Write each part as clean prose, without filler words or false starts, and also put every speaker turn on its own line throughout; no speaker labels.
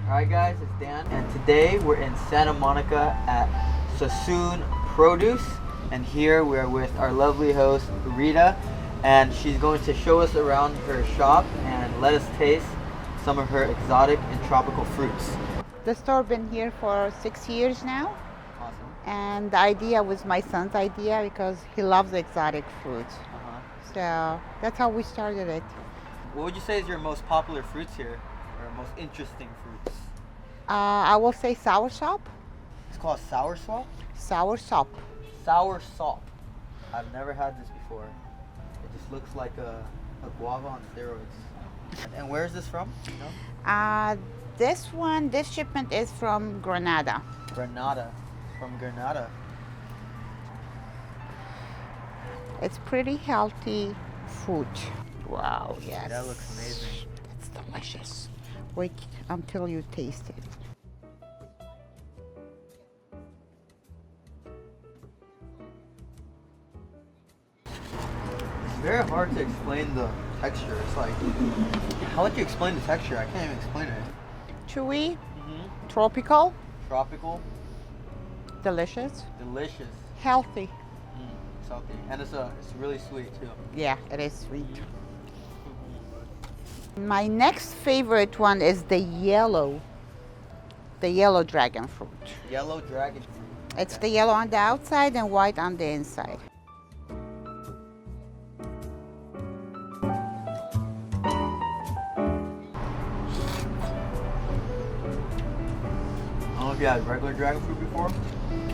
Alright guys, it's Dan, and today we're in Santa Monica at Sasoun Produce, and here we're with our lovely host Rita, and she's going to show us around her shop and let us taste some of her exotic and tropical fruits.
The store been here for 6 years now.
Awesome.
And the idea was my son's idea because he loves exotic fruits. So that's how we started it.
What would you say is your most popular fruits here, or most interesting fruits?
I will say soursop.
It's called soursop?
Soursop.
Soursop. I've never had this before. It just looks like a guava on steroids. And where is this from? You know?
This shipment is from Granada.
Granada. From Granada.
It's pretty healthy fruit. Wow, yes.
That looks amazing.
It's delicious. Wait until you taste it.
It's very hard to explain the texture. It's like, how would you explain the texture? I can't even explain it.
Chewy, tropical,
Tropical,
delicious,
delicious.
healthy.
It's healthy, and it's really sweet too.
Yeah, it is sweet. My next favorite one is the yellow dragon fruit.
Yellow dragon fruit.
It's the yellow on the outside and white on the inside.
I don't know if you had regular dragon fruit before,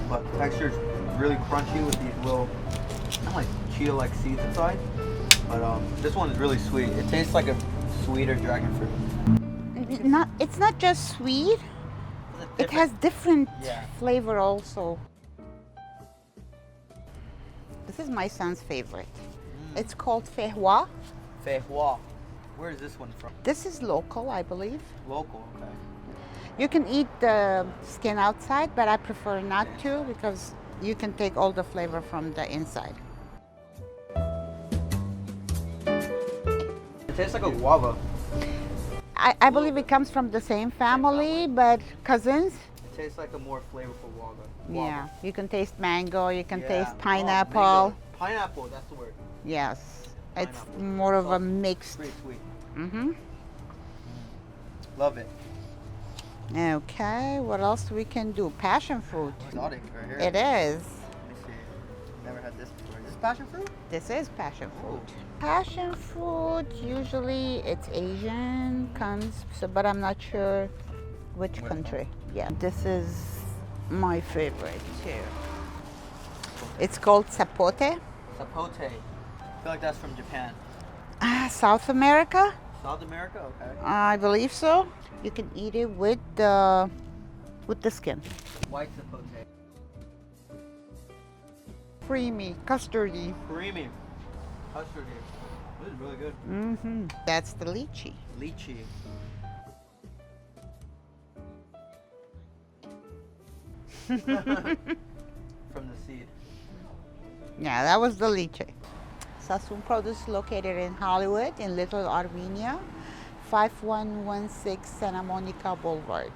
but the texture is really crunchy with these little, kind of like Cheeto-like seeds inside. But this one is really sweet. It tastes like a sweeter dragon fruit.
It's not just sweet. It has different flavor also. This is my son's favorite. It's called fehwa.
Fehwa. Where is this one from?
This is local, I believe.
Local, okay.
You can eat the skin outside, but I prefer not to because you can take all the flavor from the inside.
It tastes like a guava.
I believe it comes from the same family, but cousins.
It tastes like a more flavorful guava.
Yeah, you can taste mango, you can taste
Oh,
pineapple.
mango. Pineapple, that's the word.
Yes, it's
Pineapple.
more of a
Soft.
mixed.
Pretty sweet.
Mm-hmm.
Love it.
Okay, what else we can do? Passion fruit.
Exotic right here.
It is.
Let me see. Never had this before. Is this passion fruit?
This is passion fruit.
Ooh.
Passion fruit, usually it's Asian, but I'm not sure which
Where
country. Yeah, this is my favorite too. It's called sapote.
Sapote. I feel like that's from Japan.
South America,
South America? Okay.
I believe so. You can eat it with the skin.
White sapote.
Creamy, custardy.
Creamy. Custardy. This is really good.
Mm-hmm. That's the lychee.
Lychee. From the seed.
Yeah, that was the lychee. Sasoun Produce located in Hollywood in Little Armenia, 5116 Santa Monica Boulevard.